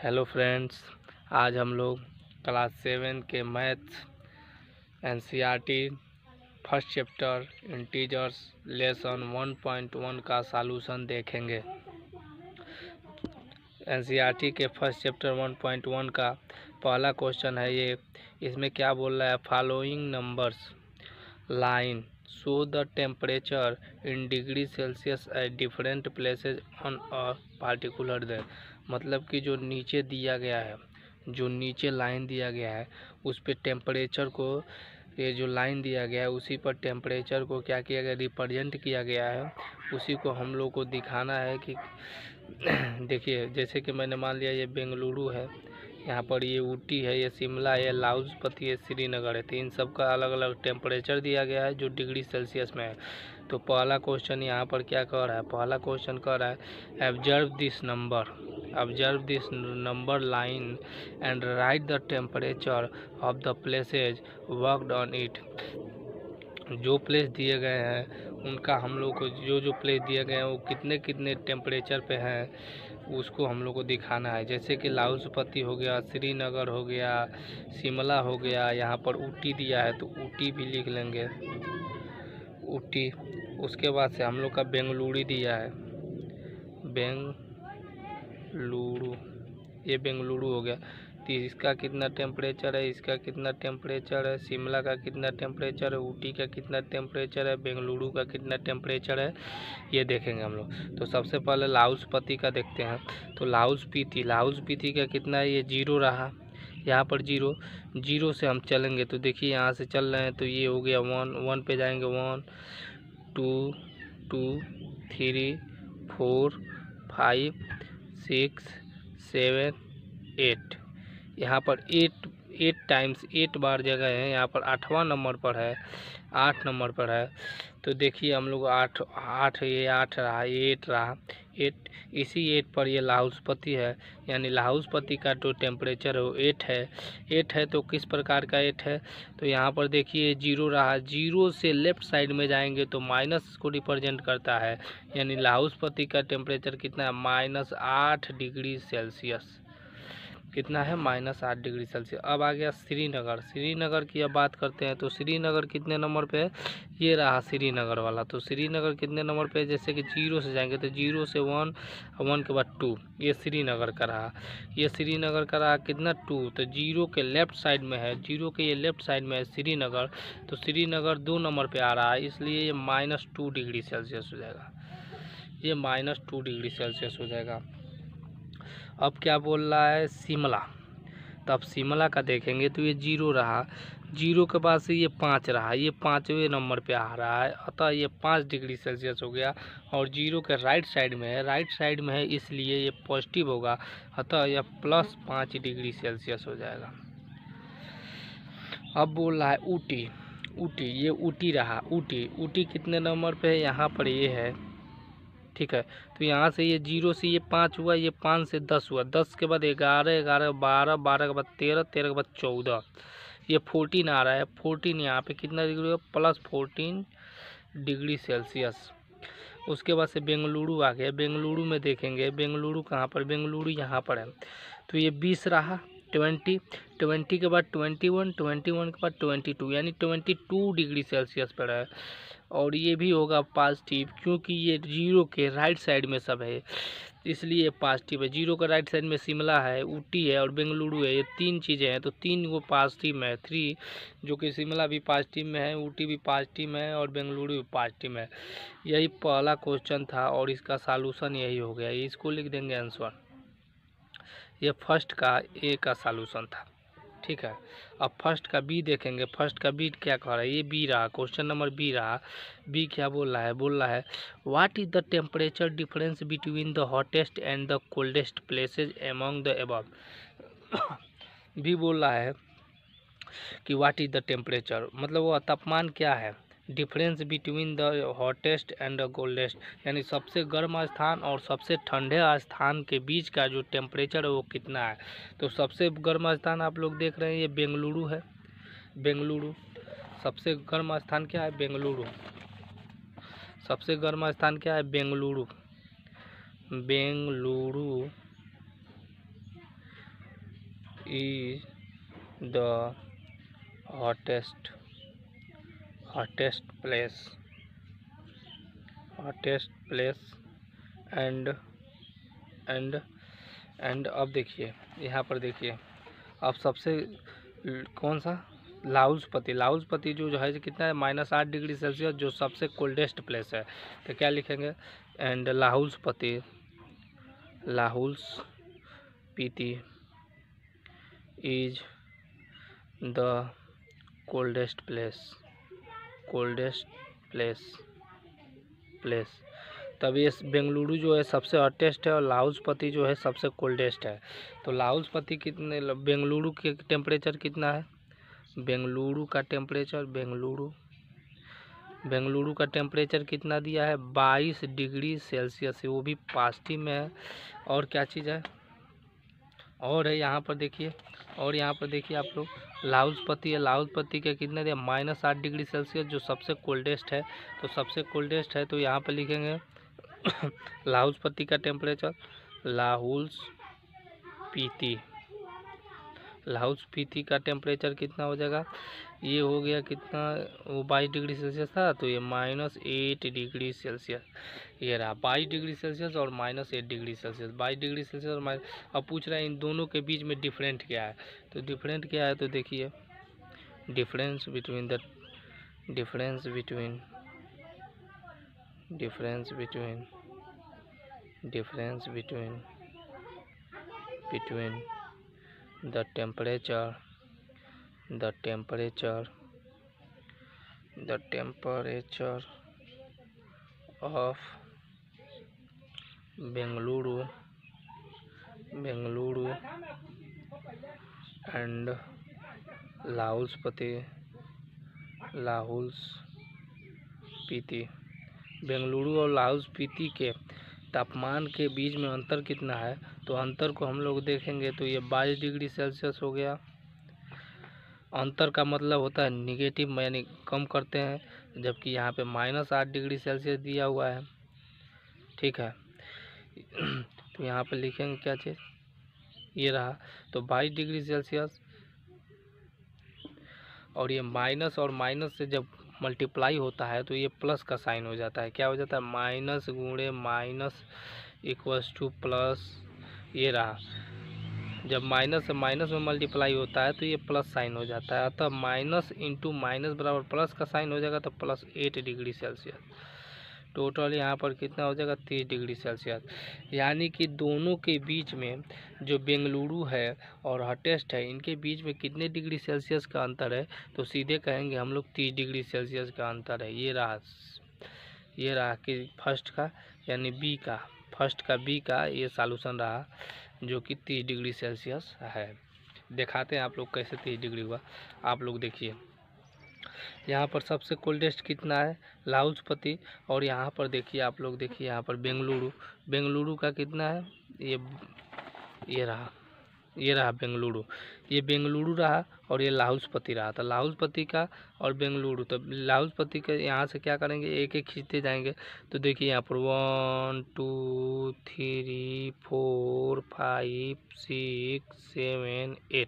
Hello friends, आज हम लोग क्लास 7 के maths NCERT first chapter integers lesson 1.1 का सॉल्यूशन देखेंगे। एनसीईआरटी के फर्स्ट चैप्टर 1.1 का पहला क्वेश्चन है ये। इसमें क्या बोल रहा है? Following numbers line show the temperature in degree Celsius at different places on a particular day. मतलब कि जो नीचे दिया गया है, जो नीचे लाइन दिया गया है उस पे टेम्परेचर को, ये जो लाइन दिया गया है उसी पर टेम्परेचर को क्या किया गया, रिप्रेजेंट किया गया है। उसी को हम लोग को दिखाना है कि देखिए, जैसे कि मैंने मान लिया ये बेंगलुरु है, यहाँ पर ये ऊटी है, ये शिमला है, ये लाहौल-स्पीति है, श्रीनगर है। तो इन सब का अलग अलग टेम्परेचर दिया गया है जो डिग्री सेल्सियस में है। तो पहला क्वेश्चन यहाँ पर क्या कह रहा है? पहला क्वेश्चन कह रहा है observe this number line and right the temperature of the places worked on it. जो प्लेस दिए गए हैं उनका हम लोग को, जो प्लेस दिए गए हैं वो कितने कितने टेम्परेचर पे हैं उसको हम लोग को दिखाना है। जैसे कि लाहौल-स्पीति हो गया, श्रीनगर हो गया, शिमला हो गया, यहाँ पर ऊटी दिया है तो ऊटी भी लिख लेंगे, ऊटी। उसके बाद से हम लोग का बेंगलुरु दिया है, बेंगलुरु, ये बेंगलुरु हो गया। तो इसका कितना टेम्परेचर है, इसका कितना टेम्परेचर है, शिमला का कितना टेम्परेचर है, ऊटी का कितना टेम्परेचर है, बेंगलुरु का कितना टेम्परेचर है, ये देखेंगे हम लोग। तो सबसे पहले लाहौल-स्पीति का देखते हैं। तो लाहौल-स्पीति का कितना है? ये 0 रहा, यहाँ पर 0 से हम चलेंगे तो देखिए यहाँ से चल रहे हैं तो ये हो गया 1 पे जाएंगे, 1 2 2 3 4 5 6 7 8। यहाँ पर 8 टाइम्स 8 बार जगह है, यहाँ पर 8वां नंबर पर है, 8 नंबर पर है। तो देखिए हम लोग 8 ये 8 रहा, ये 8 रहा, 8 इसी 8 पर ये लाहौल-स्पीति है, यानी लाहौल-स्पीति का जो टेम्परेचर है वो 8 है। 8 है तो किस प्रकार का 8 है? तो यहाँ पर देखिए 0 रहा, 0 से लेफ्ट साइड में जाएंगे तो माइनस को रिप्रेजेंट करता है, यानी लाहौल-स्पीति का टेम्परेचर कितना है? -8 डिग्री सेल्सियस। कितना है? -8 डिग्री सेल्सियस। अब आ गया श्रीनगर की अब बात करते हैं। तो श्रीनगर कितने नंबर पे है? ये रहा श्रीनगर वाला। तो श्रीनगर कितने नंबर पे है? जैसे कि 0 से जाएंगे तो 0 से 1, 1 के बाद 2, ये श्रीनगर का रहा। ये श्रीनगर का रहा कितना? 2। तो 0 के लेफ्ट साइड में है, 0 के ये लेफ्ट साइड में है श्रीनगर। तो श्रीनगर 2 नंबर पे आ रहा है, इसलिए ये -2 डिग्री सेल्सियस हो जाएगा, ये -2 डिग्री सेल्सियस हो जाएगा। अब क्या बोल रहा है? शिमला। तो अब शिमला का देखेंगे तो ये 0 रहा, 0 के बाद से ये 5 रहा, ये 5वें नंबर पे आ रहा है, अतः ये 5 डिग्री सेल्सियस हो गया। और 0 के राइट साइड में है, इसलिए ये पॉजिटिव होगा, अतः यह +5 डिग्री सेल्सियस हो जाएगा। अब बोल रहा है ऊटी, ये ऊटी रहा, ऊटी कितने नंबर पे है? यहाँ पर ये है, ठीक है। तो यहाँ से ये 0 से ये 5 हुआ, ये 5 से 10 हुआ, 10 के बाद 11, 11 12, 12 के बाद 13, 13 के बाद 14, ये 14 आ रहा है। 14 यहाँ पे कितना डिग्री हुआ? +14 डिग्री सेल्सियस। उसके बाद से बेंगलुरु आ गया। बेंगलुरु में देखेंगे, बेंगलुरु कहाँ पर? बेंगलुरु यहाँ पर है। तो ये 20 रहा, 20 के बाद 21, 21 के बाद 22, यानी 22 डिग्री सेल्सियस पर है। और ये भी होगा पॉजिटिव, क्योंकि ये 0 के राइट साइड में सब है, इसलिए पॉजिटिव है। 0 का राइट साइड में शिमला है, ऊटी है और बेंगलुरु है, ये 3 चीज़ें हैं, तो 3 को पॉजिटिव में है, 3, जो कि शिमला भी पॉजिटिव में है, ऊटी भी पॉजिटिव में है और बेंगलुरु भी पॉजिटिव में है। यही पहला क्वेश्चन था और इसका सॉल्यूशन यही हो गया, इसको लिख देंगे आंसर। ये फर्स्ट का ए का सॉल्यूशन था, ठीक है। अब फर्स्ट का बी देखेंगे। फर्स्ट का बी क्या कह रहा है? ये बी रहा, क्वेश्चन नंबर बी रहा। बी क्या बोल रहा है? बोल रहा है what is the temperature difference between the hottest and the coldest places among the above. B बोल रहा है कि व्हाट इज द टेम्परेचर, मतलब वो तापमान क्या है, difference between the hottest and the coldest, यानी सबसे गर्म स्थान और सबसे ठंडे स्थान के बीच का जो टेम्परेचर है वो कितना है। तो सबसे गर्म स्थान आप लोग देख रहे हैं ये बेंगलुरु है, बेंगलुरु सबसे गर्म स्थान क्या है? बेंगलुरु सबसे गर्म स्थान क्या है? Bengaluru, Bengaluru is the hottest place and अब देखिए यहाँ पर देखिए, अब सबसे कौन सा लाहौल-स्पीति जो है कितना है -8 डिग्री सेल्सियस, जो सबसे कोल्डेस्ट प्लेस है। तो क्या लिखेंगे, and Lahaul Spiti is the coldest place. तब ये बेंगलुरु जो है सबसे हॉटेस्ट है और लाहौल-स्पीति जो है सबसे कोल्डेस्ट है। तो लाहौल-स्पीति कितने, बेंगलुरु के टेम्परेचर कितना है, बेंगलुरु का टेम्परेचर कितना दिया है, 22 डिग्री सेल्सियस है, वो भी पास्टी में है। और क्या चीज़ है, और है यहाँ पर देखिए, और यहाँ पर देखिए आप लोग, लाहौल-स्पीति है, लाहौल-स्पीति का कितना दिया, -8 डिग्री सेल्सियस, जो सबसे कोल्डेस्ट है। तो सबसे कोल्डेस्ट है तो यहाँ पर लिखेंगे लाहौल-स्पीति का टेम्परेचर, लाहौल-स्पीति का टेम्परेचर कितना हो जाएगा, ये हो गया कितना, वो 22 डिग्री सेल्सियस था, तो ये -8 डिग्री सेल्सियस, ये रहा 22 डिग्री सेल्सियस और -8 डिग्री सेल्सियस, 22 डिग्री सेल्सियस और माइनस। अब पूछ रहा है इन दोनों के बीच में डिफरेंट क्या है, तो डिफरेंट क्या है, तो देखिए difference between the temperature of Bengaluru and Lahaul Spiti. Bengaluru और लाहौल-स्पीति के तापमान के बीच में अंतर कितना है, तो अंतर को हम लोग देखेंगे तो ये 22 डिग्री सेल्सियस हो गया। अंतर का मतलब होता है निगेटिव, यानी कम करते हैं, जबकि यहाँ पे -8 डिग्री सेल्सियस दिया हुआ है, ठीक है। तो यहाँ पे लिखेंगे क्या चीज़, ये रहा, तो 22 डिग्री सेल्सियस, और ये माइनस और माइनस से जब मल्टीप्लाई होता है तो ये प्लस का साइन हो जाता है, क्या हो जाता है, माइनस गुणे माइनस इक्वल्स टू प्लस, ये रहा, जब माइनस से माइनस में मल्टीप्लाई होता है तो ये प्लस साइन हो जाता है, अतः माइनस इंटू माइनस बराबर प्लस का साइन हो जाएगा, तो +8 डिग्री सेल्सियस। टोटल यहाँ पर कितना हो जाएगा, 30 डिग्री सेल्सियस। यानी कि दोनों के बीच में जो बेंगलुरु है और हॉटेस्ट है, इनके बीच में कितने डिग्री सेल्सियस का अंतर है, तो सीधे कहेंगे हम लोग 30 डिग्री सेल्सियस का अंतर है। ये रहा कि फर्स्ट का यानी बी का ये सॉल्यूशन रहा, जो कि 30 डिग्री सेल्सियस है। दिखाते हैं आप लोग कैसे 30 डिग्री हुआ। आप लोग देखिए यहाँ पर सबसे कोल्डेस्ट कितना है, लाहौल-स्पीति, और यहाँ पर देखिए आप लोग, देखिए यहाँ पर बेंगलुरु का कितना है, ये रहा बेंगलुरु, ये बेंगलुरु रहा और ये लाहौल-स्पीति रहा। तो लाहौल-स्पीति का और बेंगलुरु, तो लाहौल-स्पीति के यहाँ से क्या करेंगे, एक एक खींचते जाएंगे। तो देखिए यहाँ पर 1 2 3 4 5 6 7 8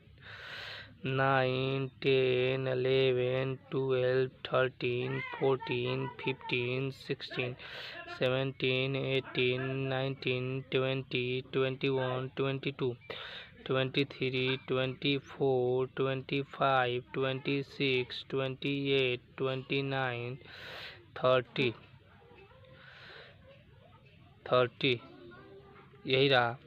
9 10 11 12 13 14 15 16 17 18 19 20 21 22 23 24 25 26 28 29 30 यही रहा,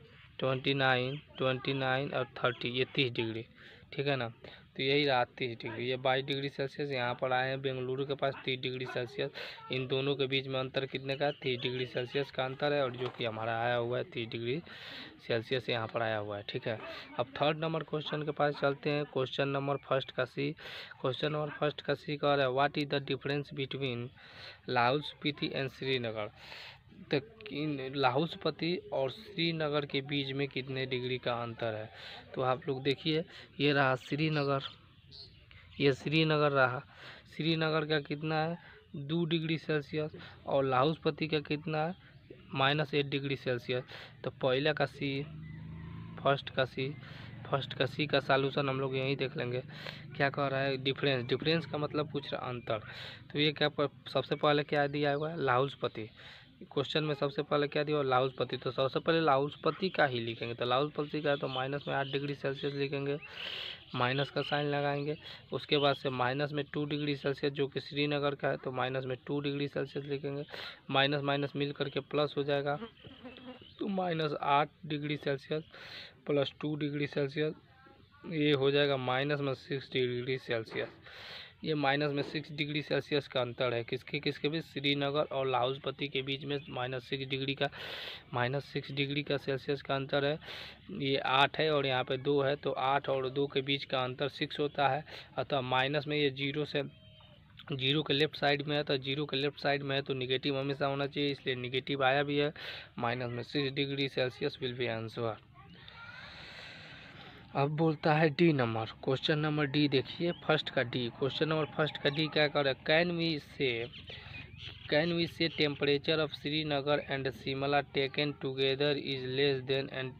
29 और 30, ये 30 डिग्री, ठीक है ना। तो यही रहा 30 डिग्री, ये 22 डिग्री सेल्सियस यहाँ पर आए हैं, बेंगलुरु के पास 30 डिग्री सेल्सियस। इन दोनों के बीच में अंतर कितने का, 30 डिग्री सेल्सियस का अंतर है, और जो कि हमारा आया हुआ है 30 डिग्री सेल्सियस यहाँ पर आया हुआ है, ठीक है। अब थर्ड नंबर क्वेश्चन के पास चलते हैं। क्वेश्चन नंबर फर्स्ट का सी कह रहा है, what is the difference between Lahaul Spiti and Srinagar. तो लाहौल-स्पीति और श्रीनगर के बीच में कितने डिग्री का अंतर है, तो आप लोग देखिए, ये रहा श्रीनगर, ये श्रीनगर रहा, श्रीनगर का कितना है 2 डिग्री सेल्सियस, और लाहौल-स्पीति का कितना है -8 डिग्री सेल्सियस। तो पहले का सी, फर्स्ट का सी, फर्स्ट का सी का सॉल्यूशन हम लोग यहीं देख लेंगे। क्या कह रहा है, डिफरेंस, डिफरेंस का मतलब पूछ रहा अंतर। तो ये क्या सबसे पहले क्या दिया हुआ है, लाहुलपति। क्वेश्चन में सबसे पहले क्या दिया, लाहुलपति। तो सबसे पहले लाहुलपति का ही लिखेंगे। तो लाहुलपति का है तो माइनस में 8 डिग्री सेल्सियस लिखेंगे, माइनस का साइन लगाएंगे। उसके बाद से माइनस में 2 डिग्री सेल्सियस जो कि श्रीनगर का है, तो माइनस में 2 डिग्री सेल्सियस लिखेंगे। माइनस माइनस मिल करके प्लस हो जाएगा, तो minus 8 degree Celsius plus 2 degree Celsius, ये हो जाएगा माइनस में 6 डिग्री सेल्सियस। ये माइनस में 6 डिग्री सेल्सियस का अंतर है किसके बीच, श्रीनगर और लाहुलपति के बीच में माइनस 6 डिग्री का सेल्सियस का अंतर है। ये 8 है और यहाँ पे 2 है, तो 8 और 2 के बीच का अंतर 6 होता है। अतः माइनस में ये जीरो के लेफ्ट साइड में है, तो जीरो के लेफ्ट साइड में है तो निगेटिव हमेशा होना चाहिए, इसलिए निगेटिव आया भी है। माइनस में 6 degree Celsius will be answer. अब बोलता है D number, question number D देखिए, फर्स्ट का डी। क्वेश्चन नंबर फर्स्ट का डी क्या कर रहा है, can we say temperature of Srinagar and Shimla taken together is less than and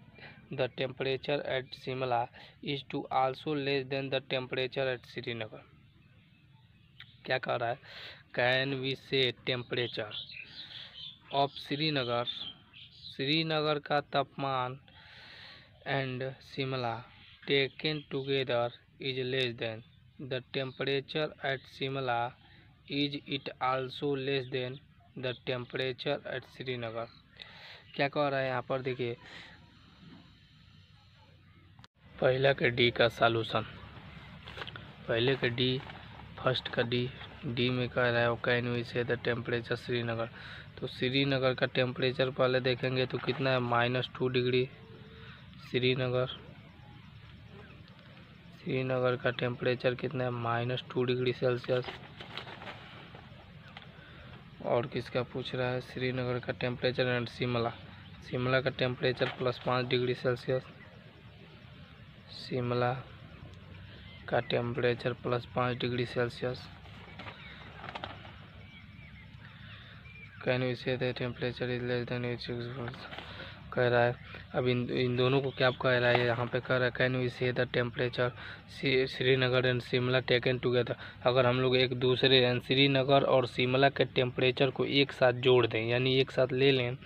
the temperature at Shimla is too also less than the temperature at Srinagar. क्या कह रहा है, can we say temperature of Srinagar का तापमान and Shimla taken together is less than the temperature at Shimla is it also less than the temperature at Srinagar. क्या कह रहा है यहाँ पर, देखिए पहला का डी का सॉल्यूशन, पहले का डी, फर्स्ट का डी में कह रहा है can we say the temperature Srinagar. तो श्रीनगर का टेम्परेचर पहले देखेंगे तो कितना है, -2 डिग्री। श्रीनगर का टेम्परेचर कितना है, -2 डिग्री सेल्सियस। और किसका पूछ रहा है, श्रीनगर का टेम्परेचर एंड शिमला का टेम्परेचर +5 डिग्री सेल्सियस। शिमला का temperature +5 degree Celsius. Can we say the temperature is less than 8 कह रहा है। अब इन दोनों को क्या कह रहा है, यहाँ पे कह रहा है can we say the temperature Srinagar and Shimla taken together. अगर हम लोग एक दूसरे श्रीनगर और शिमला के टेम्परेचर को एक साथ जोड़ दें, यानी एक साथ ले लें,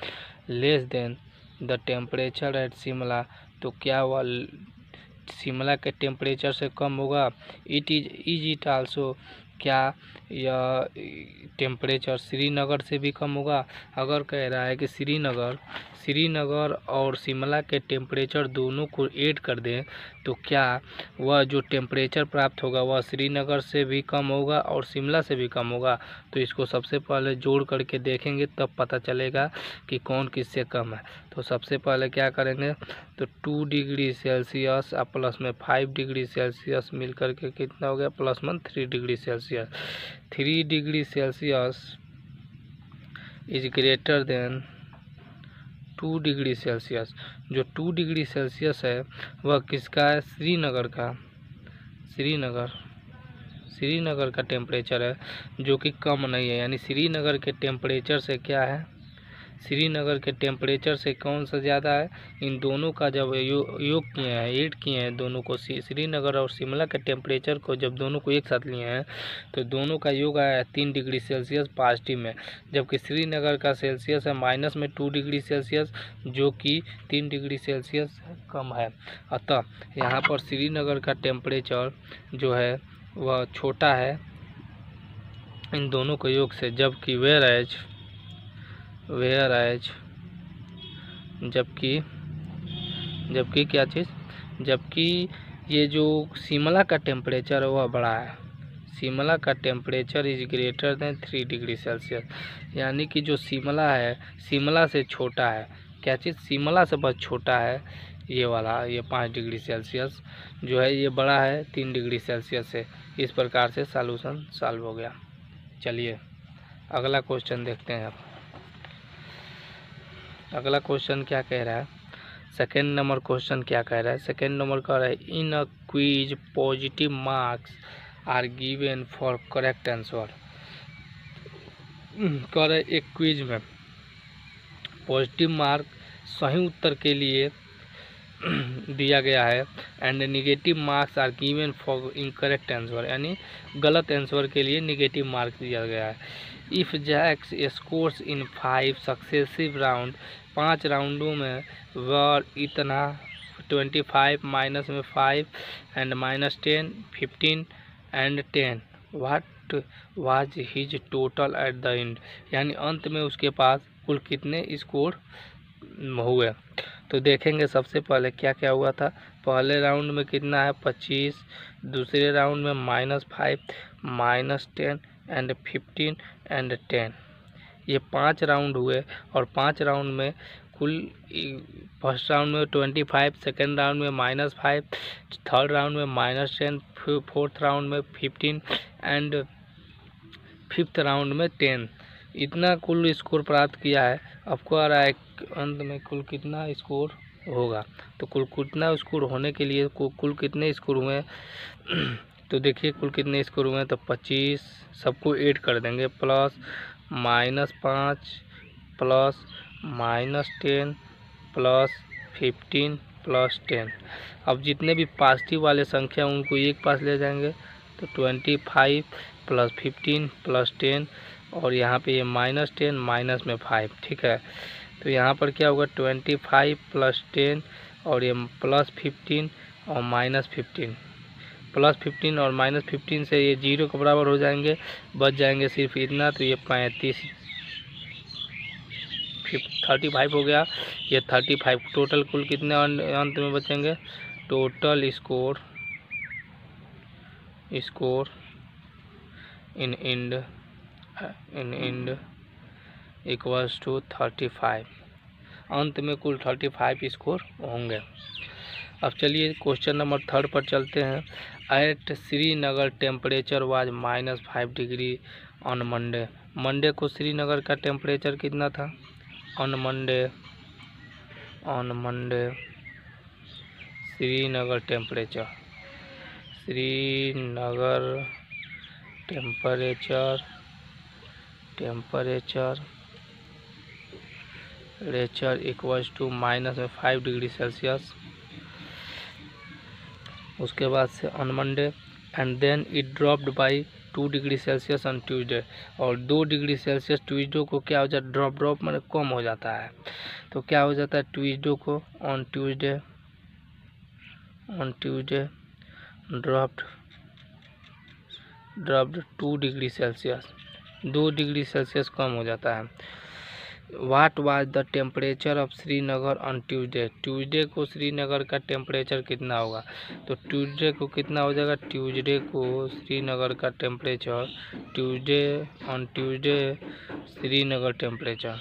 less than the temperature at Shimla, तो क्या हुआ, शिमला के टेम्परेचर से कम होगा। इज इट आल्सो, क्या यह टेम्परेचर श्रीनगर से भी कम होगा। अगर कह रहा है कि श्रीनगर और शिमला के टेम्परेचर दोनों को ऐड कर दें, तो क्या वह जो टेम्परेचर प्राप्त होगा वह श्रीनगर से भी कम होगा और शिमला से भी कम होगा। तो इसको सबसे पहले जोड़ करके देखेंगे तब पता चलेगा कि कौन किससे कम है। तो सबसे पहले क्या करेंगे, तो 2 डिग्री सेल्सियस और प्लस में 5 डिग्री सेल्सियस मिल करके कितना हो गया, +1 3 degree Celsius. 3 degree Celsius is greater than 2 degree Celsius. जो 2 डिग्री सेल्सियस है वह किसका है, श्रीनगर का। श्रीनगर का टेम्परेचर है जो कि कम नहीं है, यानी श्रीनगर के टेम्परेचर से क्या है, श्रीनगर के टेम्परेचर से कौन सा ज़्यादा है। इन दोनों का जब योग किए हैं, ऐड किए हैं दोनों को, श्रीनगर और शिमला के टेम्परेचर को जब दोनों को एक साथ लिए हैं तो दोनों का योग आया है 3 डिग्री सेल्सियस पॉजिटिव में, जबकि श्रीनगर का सेल्सियस है -2 डिग्री सेल्सियस जो कि 3 डिग्री सेल्सियस कम है। अतः यहाँ पर श्रीनगर का टेम्परेचर जो है वह छोटा है इन दोनों के योग से, जबकि जबकि क्या चीज़, जबकि ये जो शिमला का टेम्परेचर है वह बड़ा है। शिमला का temperature is greater than 3 degree Celsius, यानी कि जो शिमला है शिमला से छोटा है। क्या चीज़, शिमला से बहुत छोटा है ये वाला, ये 5 डिग्री सेल्सियस जो है ये बड़ा है 3 डिग्री सेल्सियस से। इस प्रकार से सॉल्यूशन सॉल्व हो गया। चलिए अगला क्वेश्चन देखते हैं। अब अगला क्वेश्चन क्या कह रहा है, सेकेंड नंबर क्वेश्चन क्या कह रहा है, सेकेंड नंबर कह रहा है in a quiz positive marks are given for correct answer. कह रहा है एक क्विज में पॉजिटिव मार्क सही उत्तर के लिए दिया गया है and negative marks are given for incorrect answer, यानी गलत आंसर के लिए नेगेटिव मार्क्स दिया गया है। If Jacks scores in 5 successive round, 5 राउंडों में वर इतना 25 माइनस में 5 and -10 15 and 10 what was his total at the end, यानी अंत में उसके पास कुल कितने स्कोर हुए। तो देखेंगे सबसे पहले क्या क्या हुआ था। पहले राउंड में कितना है 25, दूसरे राउंड में -5 -10 एंड 15 एंड 10, ये 5 राउंड हुए। और 5 राउंड में कुल फर्स्ट राउंड में 25, सेकेंड राउंड में -5, थर्ड राउंड में -10, फोर्थ राउंड में 15 एंड फिफ्थ राउंड में 10, इतना कुल स्कोर प्राप्त किया है। आपको आ रहा है अंत में कुल कितना स्कोर होगा। तो कुल कितना स्कोर होने के लिए कुल कितने स्कोर हुए तो देखिए कुल कितने स्कोर हुए हैं। तो 25 सबको ऐड कर देंगे, प्लस -5 प्लस -10 प्लस 15 प्लस 10। अब जितने भी पॉजिटिव वाले संख्या उनको एक पास ले जाएंगे। तो 25 प्लस 15 प्लस 10 और यहाँ पे ये -10 माइनस में 5, ठीक है। तो यहाँ पर क्या होगा 25 प्लस 10 और ये प्लस 15 और -15, प्लस 15 और -15 से ये 0 के बराबर हो जाएंगे, बच जाएंगे सिर्फ इतना। तो ये 35 हो गया, ये 35। टोटल कुल कितने अंत में बचेंगे। Total score in end equals to 35, अंत में कुल 35 स्कोर होंगे। अब चलिए क्वेश्चन नंबर 3 पर चलते हैं। At Srinagar temperature was -5 degree on Monday. Monday को श्रीनगर का टेम्परेचर कितना था। On Monday Srinagar temperature equals to -5 degree Celsius. उसके बाद से on Monday and then it dropped by 2 degree Celsius on Tuesday, और 2 डिग्री सेल्सियस ट्यूसडे को क्या हो जाता है, ड्रॉप मतलब कम हो जाता है। तो क्या हो जाता है ट्यूसडे को on Tuesday dropped 2 degree Celsius, 2 degree Celsius कम हो जाता है। What was the temperature of Srinagar on Tuesday. Tuesday को श्रीनगर का टेम्परेचर कितना होगा। तो ट्यूसडे को कितना हो जाएगा, ट्यूसडे को श्रीनगर का temperature, Tuesday Srinagar temperature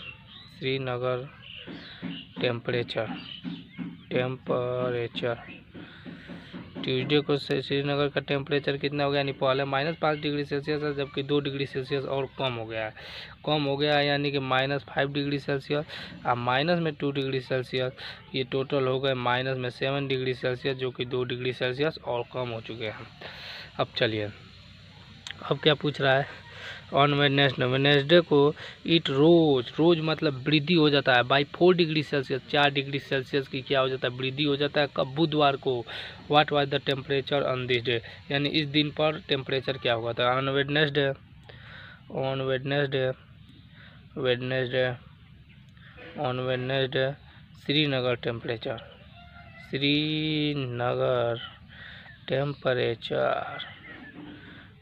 Tuesday को श्रीनगर का टेम्परेचर कितना हो गया, यानी पहले -5 डिग्री सेल्सियस है, जबकि 2 डिग्री सेल्सियस और कम हो गया है, यानी कि -5 डिग्री सेल्सियस और माइनस में 2 डिग्री सेल्सियस, ये टोटल हो गए -7 डिग्री सेल्सियस, जो कि 2 डिग्री सेल्सियस और कम हो चुके हैं। अब चलिए अब क्या पूछ रहा है। ऑन वेडनेसडे को इट रोज मतलब वृद्धि हो जाता है by 4 degree Celsius, 4 degree Celsius की क्या हो जाता है, वृद्धि हो जाता है। कब, बुधवार को। What was the temperature on this day, यानी इस दिन पर टेम्परेचर क्या हुआ था। ऑन वेडनेसडे श्रीनगर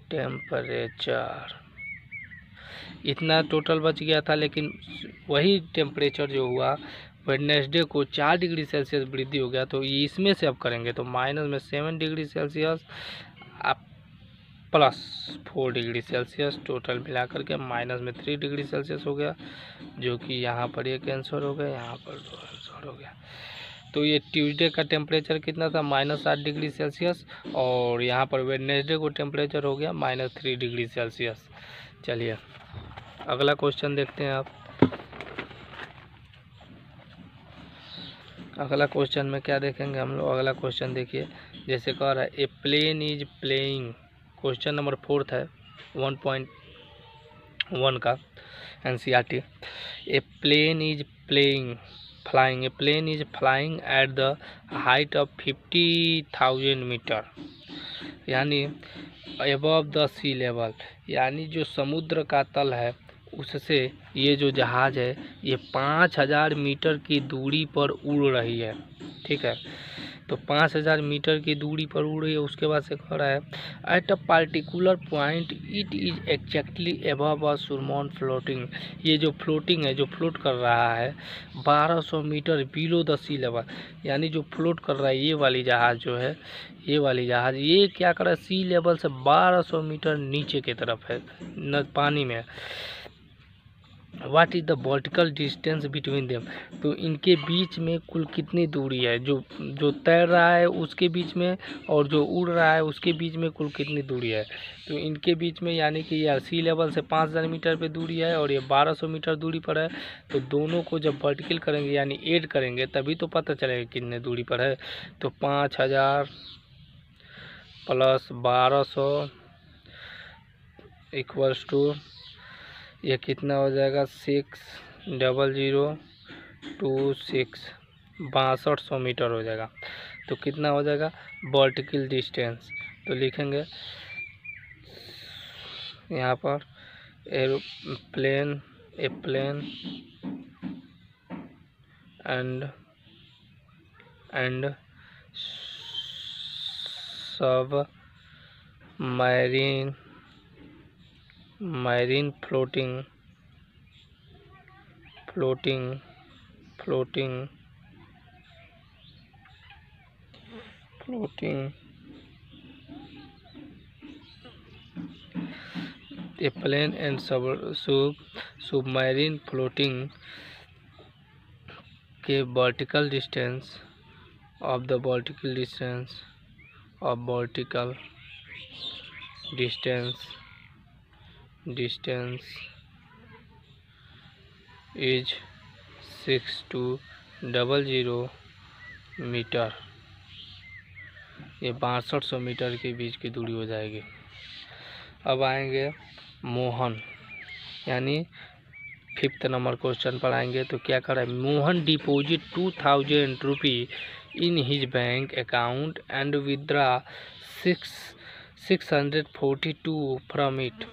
टेम्परेचर इतना टोटल बच गया था, लेकिन वही टेम्परेचर जो हुआ वेडनेसडे को 4 डिग्री सेल्सियस वृद्धि हो गया। तो इसमें से अब करेंगे तो -7 degree Celsius plus 4 degree Celsius, total मिलाकर के -3 डिग्री सेल्सियस हो गया, जो कि यहाँ पर एक आंसर हो गया, यहाँ पर 2 आंसर हो गया। तो ये ट्यूसडे का टेम्परेचर कितना था, -7 डिग्री सेल्सियस, और यहाँ पर वेडनेसडे को टेम्परेचर हो गया -3 डिग्री सेल्सियस। चलिए अगला क्वेश्चन देखते हैं। आप अगला क्वेश्चन में क्या देखेंगे हम लोग। अगला क्वेश्चन देखिए, जैसे कह रहा है a plane is playing, question number 4 है 1.1 का NCERT। A plane is playing flying, a plane is flying at the height of 50,000 metre, यानी अबव द सी लेवल, यानी जो समुद्र का तल है उससे ये जो जहाज़ है ये 5,000 मीटर की दूरी पर उड़ रही है। ठीक है, तो 5,000 मीटर की दूरी पर उड़ रही है। उसके बाद से कह रहा है at a particular point it is exactly above a submarine floating, ये जो फ्लोटिंग है, जो फ्लोट कर रहा है 1200 metre below the sea level, यानी जो फ्लोट कर रहा है ये वाली जहाज़ जो है, ये वाली जहाज़ ये क्या कर रहा है, सी लेवल से 1200 मीटर नीचे की तरफ है, न पानी में। What is the vertical distance between them, तो इनके बीच में कुल कितनी दूरी है, जो तैर रहा है उसके बीच में और जो उड़ रहा है उसके बीच में कुल कितनी दूरी है। तो इनके बीच में यानी कि यार सी लेवल से 5,000 मीटर पे दूरी है और ये 1200 मीटर दूरी पर है, तो दोनों को जब वर्टिकल करेंगे यानी ऐड करेंगे तभी तो पता चलेगा कितने दूरी पर है। तो 5,000 प्लस 1200 इक्वल्स टू ये कितना हो जाएगा 6,026, 6200 मीटर हो जाएगा। तो कितना हो जाएगा वर्टिकल डिस्टेंस, तो लिखेंगे यहाँ पर एरोप्लेन ए प्लेन एंड सब marine floating a plane and submarine floating के vertical distance is 6,200 मीटर, ये 6200 मीटर के बीच की दूरी हो जाएगी। अब आएंगे मोहन, यानी 5th नंबर क्वेश्चन पर आएंगे। तो क्या कर रहा है, Mohan deposit 2,000 rupee in his bank account and withdraw 642 from it.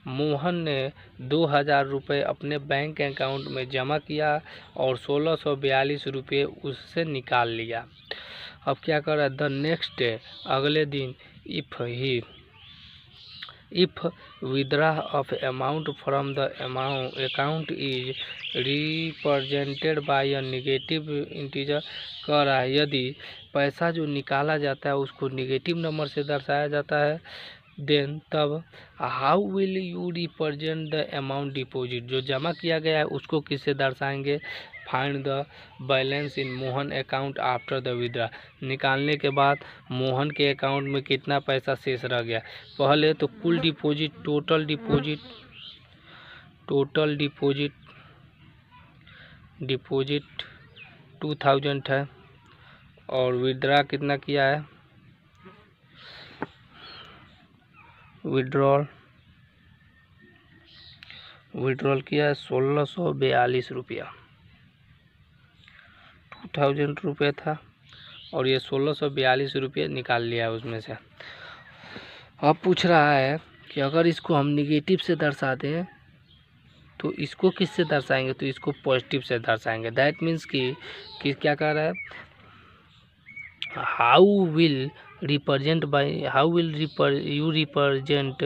Mohan ने 2,000 रुपये अपने बैंक अकाउंट में जमा किया और 1,642 रुपये उससे निकाल लिया। अब क्या कर रहा है, द नेक्स्ट डे, अगले दिन, if withdraw of amount from the account is represented by a negative integer, कह रहा है यदि पैसा जो निकाला जाता है उसको नेगेटिव नंबर से दर्शाया जाता है, देन तब how will you represent the amount deposit, जो जमा किया गया है उसको किससे दर्शाएंगे। Find the balance in Mohan account after the withdraw, निकालने के बाद मोहन के अकाउंट में कितना पैसा शेष रह गया। पहले तो कुल डिपॉजिट, टोटल डिपॉजिट 2,000 है और विड्रॉ कितना किया है, विड्रॉल किया है 1,642 रुपया। 2,000 रुपये था और ये 1,642 रुपये निकाल लिया है उसमें से। अब पूछ रहा है कि अगर इसको हम निगेटिव से दर्शा दें तो इसको किससे दर्शाएंगे, तो इसको पॉजिटिव से दर्शाएंगे। दैट मीन्स कि क्या कह रहा है, how will you represent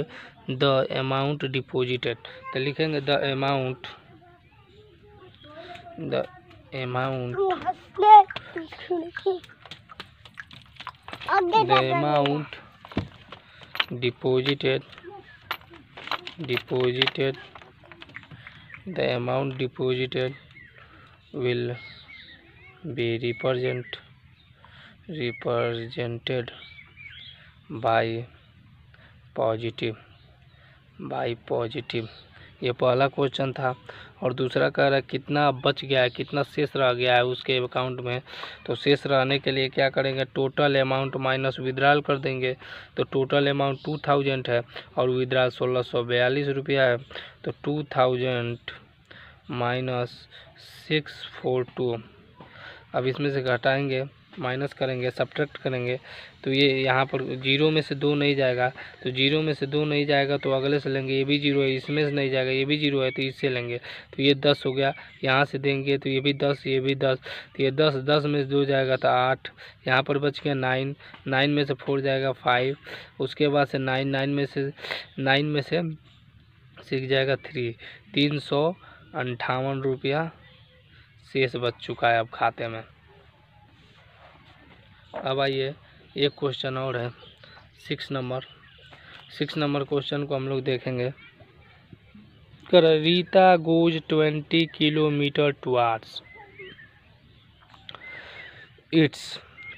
the amount deposited, तो लिखेंगे the amount deposited will be represented by positive. ये पहला क्वेश्चन था। और दूसरा कह रहा है कितना बच गया है, कितना शेष रह गया है उसके अकाउंट में। तो शेष रहने के लिए क्या करेंगे, टोटल अमाउंट माइनस विड्रॉल कर देंगे। तो टोटल अमाउंट 2,000 है और विड्रॉल 1,642 रुपया है। तो 2,000 माइनस 642 अब इसमें से घटाएंगे, माइनस करेंगे, सब्ट्रैक्ट करेंगे, तो ये यहाँ पर 0 में से 2 नहीं जाएगा, तो 0 में से 2 नहीं जाएगा तो अगले से लेंगे, ये भी 0 है, इसमें से नहीं जाएगा, ये भी 0 है तो इससे लेंगे, तो ये 10 हो गया। यहाँ से देंगे तो ये भी 10, ये भी 10, तो ये 10, 10 में से 2 जाएगा तो 8, यहाँ पर बच गया 9, 9 में से 4 जाएगा 5, उसके बाद से 9 में से 6 जाएगा 3, 358 रुपया शेष बच चुका है अब खाते में। अब आइए एक क्वेश्चन और है 6 नंबर क्वेश्चन को हम लोग देखेंगे। Rita goes 20 kilometre towards it's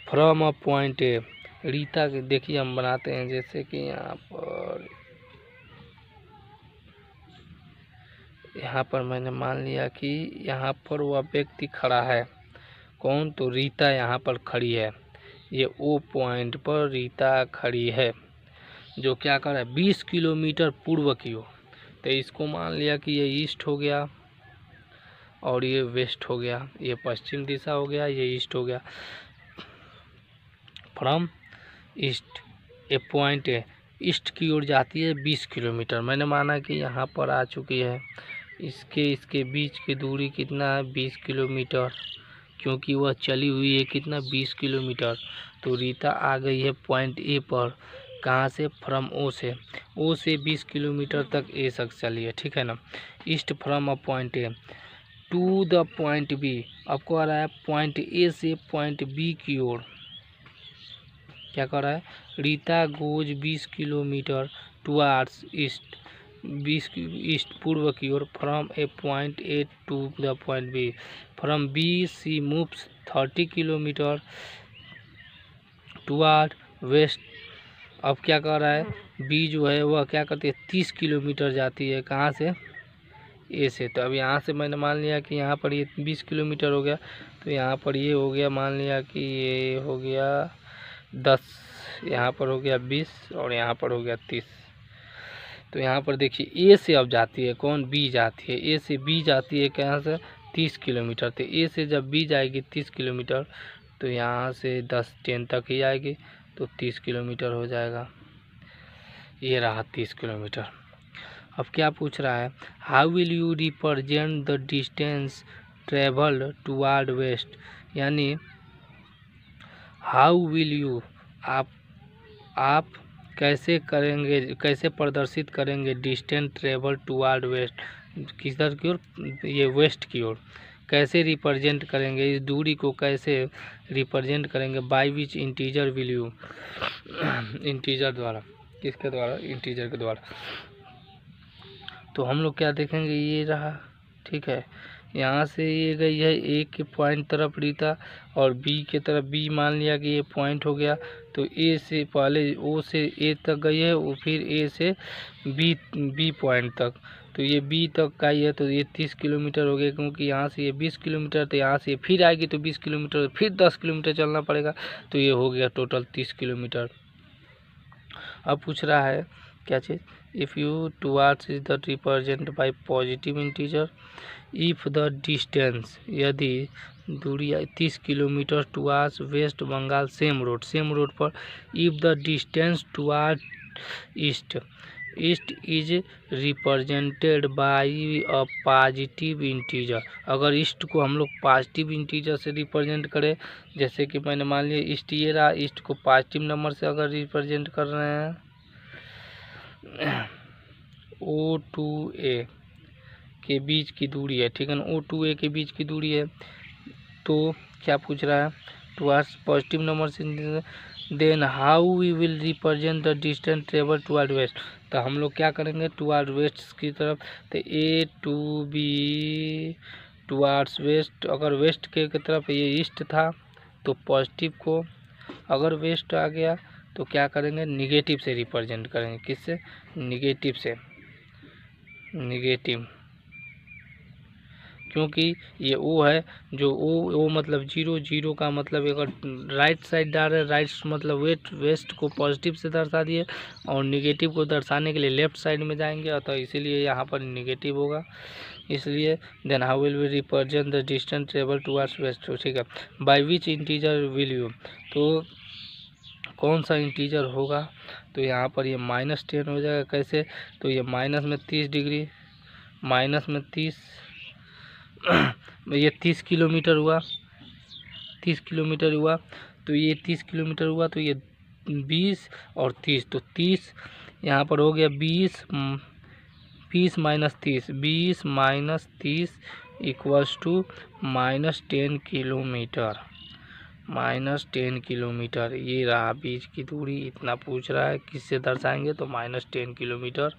from a point ए। रीता के देखिए हम बनाते हैं, जैसे कि यहाँ पर मैंने मान लिया कि यहाँ पर वह व्यक्ति खड़ा है, कौन, तो रीता यहाँ पर खड़ी है, ये ओ पॉइंट पर रीता खड़ी है, जो क्या कर रहा है 20 किलोमीटर पूर्व की ओर। तो इसको मान लिया कि ये ईस्ट हो गया और ये वेस्ट हो गया, ये पश्चिम दिशा हो गया, ये ईस्ट हो गया। फ्रॉम ईस्ट ए पॉइंट है, ईस्ट की ओर जाती है 20 किलोमीटर। मैंने माना कि यहाँ पर आ चुकी है, इसके बीच की दूरी कितना है 20 किलोमीटर, क्योंकि वह चली हुई है कितना 20 किलोमीटर। तो रीता आ गई है पॉइंट ए पर, कहाँ से, फ्रॉम ओ से 20 किलोमीटर तक ए तक चली है, ठीक है ना। East from a point A to the point B, आपको आ रहा है पॉइंट ए से पॉइंट बी की ओर, क्या कर रहा है, Rita goes 20 kilometre towards east, 20 east पूर्व की ओर, from a point A to the point B, from B C moves 30 kilometre toward west. अब क्या कर रहा है, बी जो है वह क्या करती है 30 किलोमीटर जाती है, कहाँ से, ए से। तो अब यहाँ से मैंने मान लिया कि यहाँ पर ये 20 किलोमीटर हो गया, तो यहाँ पर ये हो गया, मान लिया कि ये हो गया 10, यहाँ पर हो गया 20 और यहाँ पर हो गया 30। तो यहाँ पर देखिए ए से अब जाती है कौन, बी जाती है, ए से बी जाती है कहाँ से 30 किलोमीटर। तो ए से जब बी जाएगी 30 किलोमीटर तो यहाँ से 10 तक ही आएगी, तो 30 किलोमीटर हो जाएगा, ये रहा 30 किलोमीटर। अब क्या पूछ रहा है, how will you represent the distance travelled toward west, यानी हाउ विल यू, आप कैसे करेंगे, कैसे प्रदर्शित करेंगे डिस्टेंस ट्रेवल टुवार्ड वेस्ट, किधर की ओर, ये वेस्ट की ओर, कैसे रिप्रेजेंट करेंगे, इस दूरी को कैसे रिप्रेजेंट करेंगे, bye which integer will you, integer द्वारा, किसके द्वारा, इंटीजर के द्वारा। तो हम लोग क्या देखेंगे, ये रहा, ठीक है, यहाँ से ये गई है ए के पॉइंट तरफ रीता, और बी के तरफ, बी मान लिया कि ये पॉइंट हो गया, तो ए से पहले ओ से ए तक गई है, वो फिर ए से बी पॉइंट तक, तो ये बी तक का ही है, तो ये 30 किलोमीटर हो गया, क्योंकि यहाँ से ये 20 किलोमीटर, तो यहाँ से फिर आएगी तो 20 किलोमीटर, फिर 10 किलोमीटर चलना पड़ेगा, तो ये हो गया टोटल 30 किलोमीटर। अब पूछ रहा है क्या चीज़, if you towards is the represent by positive integer, if the distance, यदि दूरी 30 kilometre towards west Bengal same road पर, if the distance toward east is represented by a positive integer, अगर ईस्ट को हम लोग पॉजिटिव इंटीजर से represent करें, जैसे कि मैंने मान लिया ईस्ट ये रहा, ईस्ट को पॉजिटिव नंबर से अगर रिप्रेजेंट कर रहे हैं, O2A के बीच की दूरी है, ठीक है ना, O2A के बीच की दूरी है, तो क्या पूछ रहा है, टुवार्ड्स पॉजिटिव नंबर से, then how we will represent the distance travel toward west, तो हम लोग क्या करेंगे टुवार्ड वेस्ट की तरफ, तो A to B towards west, अगर वेस्ट के तरफ ये ईस्ट था तो पॉजिटिव को, अगर वेस्ट आ गया तो क्या करेंगे निगेटिव से रिप्रेजेंट करेंगे, किससे, निगेटिव से, निगेटिव, क्योंकि ये ओ है, जो ओ मतलब 0, 0 का मतलब अगर राइट साइड डाल रहे, राइट मतलब वेस्ट को पॉजिटिव से दर्शा दिए, और निगेटिव को दर्शाने के लिए लेफ्ट साइड में जाएंगे, अतः इसीलिए यहाँ पर निगेटिव होगा। इसलिए then how will we represent the distance travel towards west, तो ठीक है। By which integer will you, तो कौन सा इंटीजर होगा, तो यहाँ पर ये -10 हो जाएगा। कैसे, तो ये माइनस में 30 डिग्री, माइनस में 30 ये 30 किलोमीटर हुआ, 30 किलोमीटर हुआ, तो ये 30 किलोमीटर हुआ, तो ये 20 और 30, तो 30 यहाँ पर हो गया 20 20 minus 30, 20 minus 30 equals to -10 kilometre, -10 kilometre. ये रहा बीच की दूरी, इतना पूछ रहा है, किससे दर्शाएंगे, तो -10 किलोमीटर